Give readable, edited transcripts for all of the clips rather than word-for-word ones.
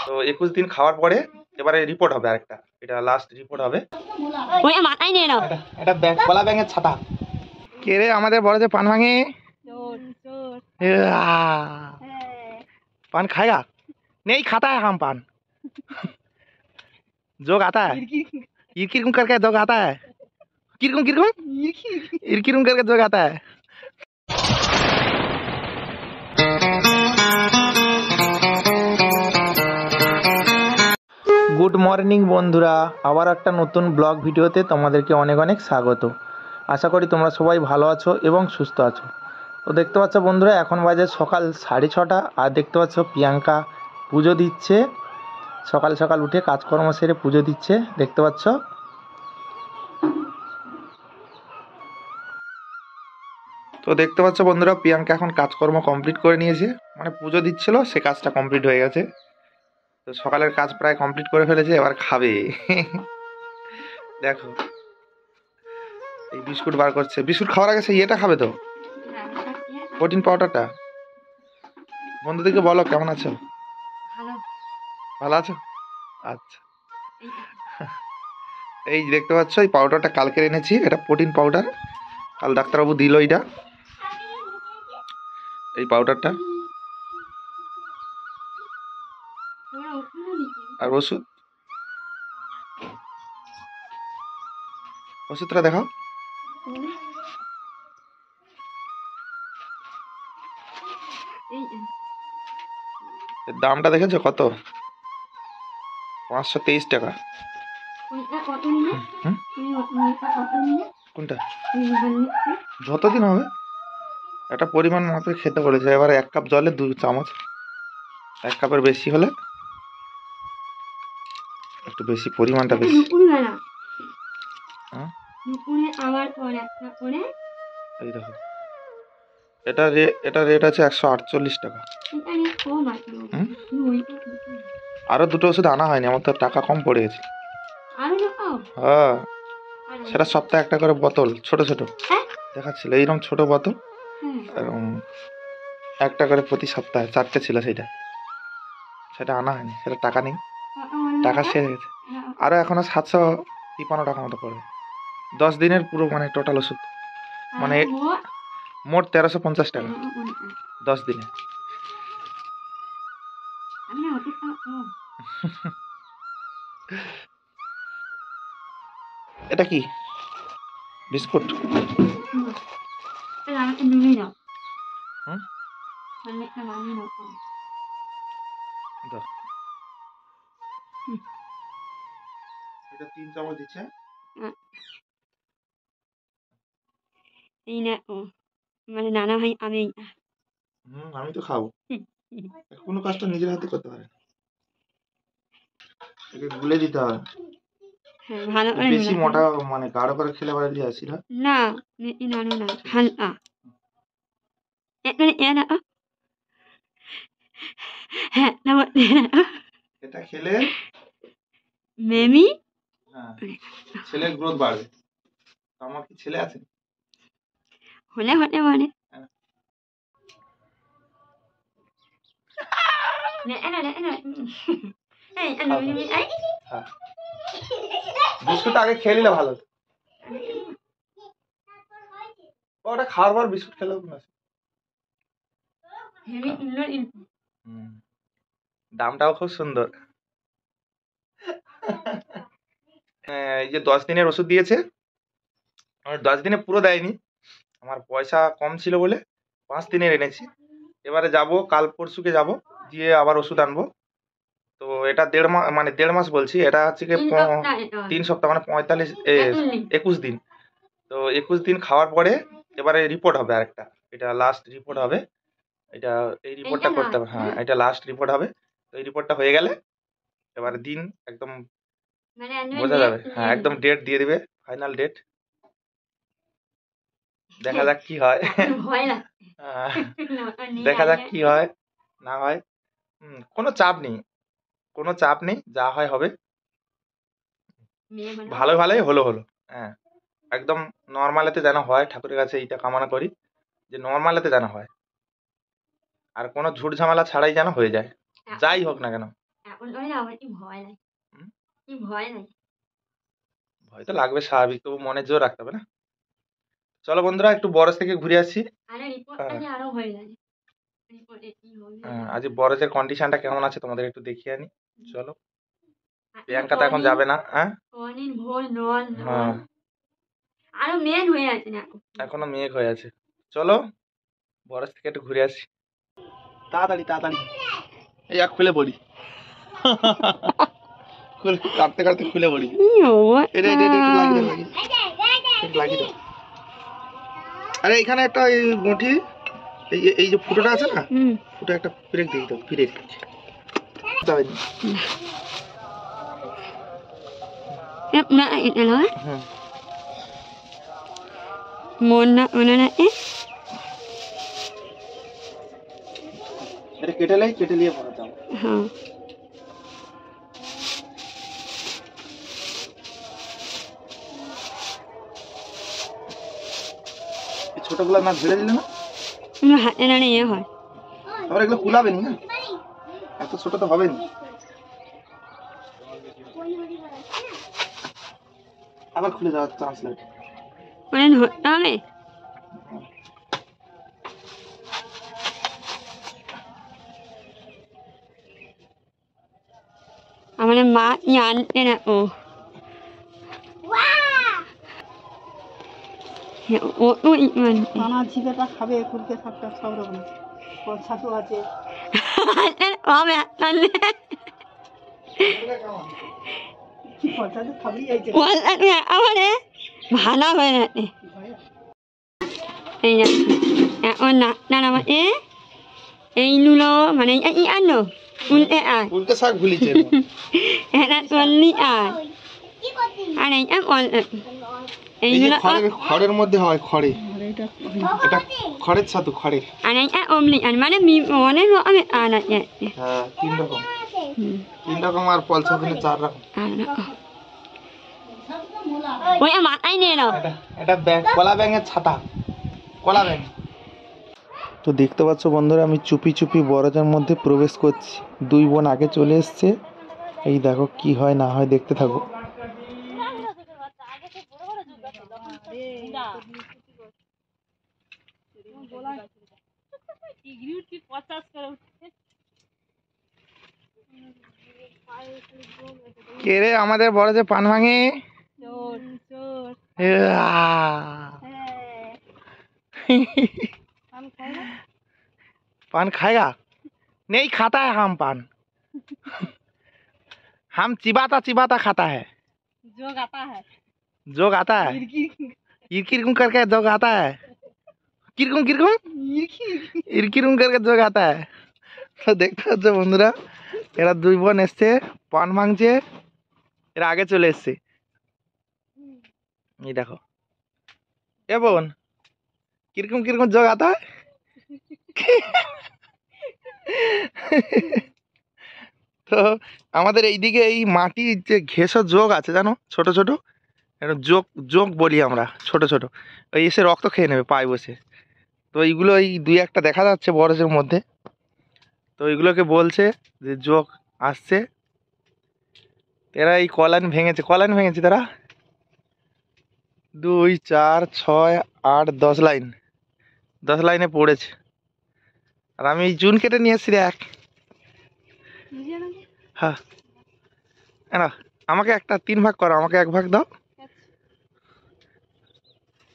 তো 21 দিন খাওয়ার পরে এবারে রিপোর্ট হবে আরেকটা, এটা লাস্ট রিপোর্ট হবে। এটা কলা ব্যাঙের ছাতা। কে রে আমাদের বড় যে পান ভাঙে? पान खाएगा? नहीं खाता है हम पान। जोक आता है, इरकिरकुम करके जोक आता है, किरकुम किरकुम इरकिरकुम करके जोक आता है। গুড মর্নিং বন্ধুরা, আবার একটা নতুন ব্লগ ভিডিওতে তোমাদেরকে অনেক অনেক স্বাগত। আশা করি তোমরা সবাই ভালো আছো এবং সুস্থ আছো। তো দেখতে পাচ্ছ বন্ধুরা, এখন বাজে সকাল 6:30 আর দেখতে পাচ্ছ প্রিয়াঙ্কা পুজো দিচ্ছে। সকাল সকাল উঠে কাজকর্ম সেরে পুজো দিচ্ছে, দেখতে পাচ্ছ। তো দেখতে পাচ্ছ বন্ধুরা, প্রিয়াঙ্কা এখন কাজকর্ম কমপ্লিট করে নিয়েছে, মানে পুজো দিচ্ছিল সে কাজটা কমপ্লিট হয়ে গেছে। তো সকালের কাজ প্রায় কমপ্লিট করে ফেলেছে, এবার খাবে। দেখো এই বিস্কুট বার করছে, বিস্কুট খাওয়ার আগে সেই এটা খাবে তো, প্রোটিন পাউডারটা। বন্ধুদেরকে বলো কেমন আছো? ভালো আছো? আচ্ছা, এই দেখতে পাচ্ছ এই পাউডারটা কালকে এনেছি, এটা প্রোটিন পাউডার, কাল ডাক্তারবাবু দিল এইটা, এই পাউডারটা। আর ওষুধ, ওষুধটা দেখাও। দামটা দেখেছো কত? 523 টাকা। কোনটা? যতদিন হবে একটা পরিমাণ মাপে খেতে বলেছে। এবার 1 কাপ জলে 2 চামচ, 1 কাপের বেশি হলে একটু বেশি, পরিমাণটা বেশি। এই দেখো, এটা রেট আছে 148 টাকা। আরো দুটো ওষুধ আনা হয়নি, আমার তো টাকা কম পড়ে গেছে। হ্যাঁ, সেটা সপ্তাহে একটা করে বোতল, ছোট ছোট দেখাচ্ছিল, এইরকম ছোট বোতল, এরকম একটা করে প্রতি সপ্তাহে 4টে ছিল। সেটা আনা হয়নি, সেটা টাকা নেই, টাকা শেষ হয়ে গেছে। আরো এখনো 753 টাকা মতো পড়বে 10 দিনের পুরো, মানে টোটাল ওষুধ, মানে মোট 1350 টাকা 10 দিনে। এটা কি বিস্কুট? এটা 3 চামচ দিচ্ছে। এই না মানে নানা ভাই আমি আমি তো খাবো, কোনো কাজটা নিজের হাতে করতে পারে, একে গুলে দিতে হবে। হ্যাঁ, ভালো করে বেশি মোটা মানে গাঢ় করে খেলে পারে দিয়ে আসি না। না নানু না হালকা এনা হ্যাঁ না এটা খেলে মেমি হ্যাঁ ছেলের গ্রোথ বাড়বে। আমার কি ছেলে আছে? হলে হতে পারে। বিস্কুট আগে খেয়ে নিলে ভালো। ওটা খাওয়ার পর বিস্কুট খেলে দামটাও খুব সুন্দর। এই যে 10 দিনের ওষুধ দিয়েছে, 10 দিনে পুরো দেয়নি, আমার পয়সা কম ছিল বলে 5 দিনের এনেছি। এবারে যাব, কাল পরশুকে যাব, দিয়ে আবার ওষুধ আনবো। তো এটা 1.5 মাস, মানে 1.5 মাস বলছি, এটা হচ্ছে কি 3 সপ্তাহ, মানে 21 দিন। তো 21 দিন খাওয়ার পরে এবারে রিপোর্ট হবে আরেকটা, এটা লাস্ট রিপোর্ট হবে। এটা এই রিপোর্টটা করতে হবে, হ্যাঁ এটা লাস্ট রিপোর্ট হবে। তো এই রিপোর্টটা হয়ে গেলে এবারে দিন একদম বোঝা যাবে, হ্যাঁ একদম ডেট দিয়ে দিবে, ফাইনাল ডেট। দেখা যাক কি হয়, দেখা যাক কি হয় না হয়। কোনো চাপ নেই, কোনো চাপ নেই, যা হয় হবে। ভালো ভালোই হলো। হ্যাঁ একদম নর্মালেতে যেন হয়, ঠাকুরের কাছে এইটা কামনা করি যে নর্মালেতে যেন হয়। আর কোনো ঝুট ঝামেলা ছাড়াই যেন হয়ে যায়, যাই হোক না কেন। এখন ওই না আমার কি ভয় লাগে, হুম? কি ভয় লাগে। ভয় তো লাগবে স্বাভাবিক, তবু মনে জোর রাখতে হবে না। চলো বন্ধুরা একটু বরজ থেকে ঘুরে আসি। আরে রিপোর্টটা যে আরো ভয় লাগে, রিপোর্টে কি হবে। আজ বরজের কন্ডিশনটা কেমন আছে তোমাদের একটু দেখিয়ে আনি। চলো, প্রিয়াঙ্কা তো এখন যাবে না। হ্যাঁ, অনিল ভোর নল হ্যাঁ, আরো মেন হয়ে আছে না। এখনো মেঘ হয়ে আছে। চলো বরজ থেকে একটু ঘুরে আসি। তাড়াতাড়ি তাড়াতাড়ি, এই এক খুলে পড়ি। খুলে কাটতে কাটতে খুলে পড়ি। এটা এটা এটা একটু লাগিয়ে দাও, একটু লাগিয়ে দাও। আরে এখানে একটা এই মুঠি, এই এই যে ফুটোটা আছে না, ফুটো একটা ব্রেক দিয়ে দাও, ব্রেক যাবে না। না এটা নয়, হুম, মন না মনে না এটা কেটে নিয়ে পড়া যাও। হ্যাঁ এই ছোটগুলো না ঝেড়ে দিলে না, হাতে না ইয়ে হয়। আবার এগুলো কুলাবে না, এত ছোট তো হবে না। আবার খুলে যাওয়ার চান্স লাগে। মানে ধরতে হবে। আমাদের মা আনতে না ও ও তো নানা ঝিপেটা খাবে খুলকে থাকতে সব রকম ছাতু আছে হবে কি ফলটা তো খাবি যাইছে আমারে ভালো হয়ে যাচ্ছে। এই এখন না আমাকে এইগুলো মানে এই আনো উল্টে আয় উল্টে শাক ভুলিছে। এটা চল্লি আয় আর এইটা এইগুলো খড়ের মধ্যে হয়, খড়ে, এটা খড়ের ছাতু, খড়ের। আর এইটা অমলি আর মানে অনেক রকমের আর আছে। হ্যাঁ, তিন রকম আর পলসা দিনে 4 রকম। ওই মাথায় নিয়ে নাও। এটা কলা ব্যাঙের ছাতা, কলা ব্যাঙ। তো দেখতে পাচ্ছ বন্ধুরা, আমি চুপি চুপি বরজের মধ্যে প্রবেশ করছি। 2 বোন আগে চলে এসছে। এই দেখো কি হয় না হয়, দেখতে থাকো। কে রে আমাদের বরজে পান ভাঙে? पान खाएगा? नहीं खाता है हम पान। हम चिबाता चिबाता खाता है। जोग आता है जोग आता है, इरकिरकुम करके जोग आता है। किरकुम किरकुम इरकिरकुम करके जोग आता है। তো দেখতে পাচ্ছ বন্ধুরা, এরা 2 বোন এসছে, পান ভাঙছে। এরা আগে চলে এসছে। এই দেখো, এ বোন কিরকম কিরকম যোগ আতা है? তো আমাদের এইদিকে এই মাটির যে ঘেঁষো যোগ আছে জানো, ছোট ছোট যোগ যোগ বলি আমরা, ছোট ছোট, ওই এসে রক্ত খেয়ে নেবে পায়ে বসে। তো এইগুলো এই 2-1টা দেখা যাচ্ছে বরজের মধ্যে। তো এইগুলোকে বলছে যে যোগ আসছে। এরা এই কলান ভেঙেছে তারা। 2, 4, 6, 8, 10 লাইন, 10 লাইনে পড়েছে। আর আমি এই চুন কেটে নিয়ে এসছি দেখ। হ্যাঁ, না আমাকে একটা 3 ভাগ করো, আমাকে 1 ভাগ দাও।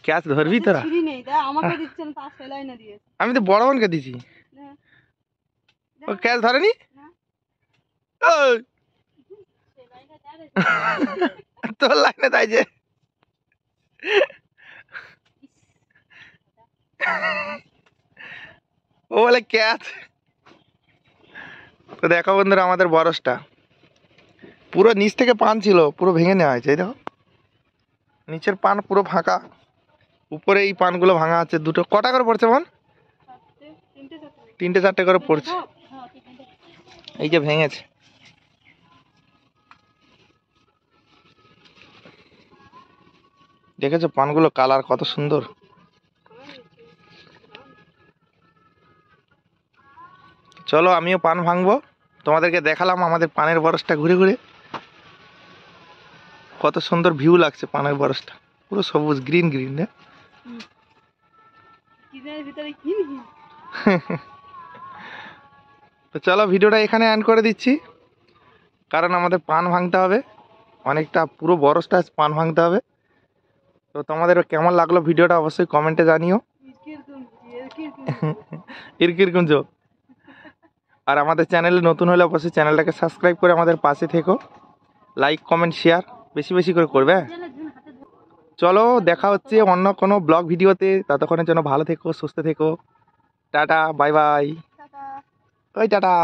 ক্যাচ ধরবি তোরা? আমাকে দিচ্ছেন তা সেলাই না দিয়ে আমি তো বড় বোনকে দিছি, ও ক্যাচ ধরেনি। ওই তোর লাইনে তাই যে ও বলে ক্যাচ। তো দেখো বন্ধুরা, আমাদের বরসটা পুরো নিচ থেকে পান ছিল, পুরো ভেঙে নেওয়া হয়েছে। এই দেখো নিচের পান পুরো ফাঁকা, উপরে এই পানগুলো ভাঙা আছে। দুটো কটা করে পড়ছে বোন? 3-4টে করে পড়ছে। এই যে ভেঙেছে, দেখেছো পানগুলো কালার কত সুন্দর। চলো আমিও পান ভাঙবো, তোমাদেরকে দেখালাম আমাদের পানের বরসটা ঘুরে ঘুরে। কত সুন্দর ভিউ লাগছে পানের বরসটা, পুরো সবুজ গ্রিন গ্রিন। কিচেনের ভিতরে কি নেই? তো চলো ভিডিওটা এখানে এন্ড করে দিচ্ছি, কারণ আমাদের পান ভাঙতে হবে, অনেকটা পুরো বরসটা পান ভাঙতে হবে। তো তোমাদের কেমন লাগলো ভিডিওটা অবশ্যই কমেন্টে জানিও। ইরকিরকুঞ্জ। আর আমাদের চ্যানেলে নতুন হলে অবশ্যই চ্যানেলটাকে সাবস্ক্রাইব করে আমাদের পাশে থেকো, লাইক কমেন্ট শেয়ার বেশি বেশি করে করবে। চলো দেখা হচ্ছে অন্য কোনো ব্লগ ভিডিওতে, ততক্ষণের জন্য ভালো থেকো, সুস্থ থেকো, টাটা বাই বাই। টাটা। ওই টাটা।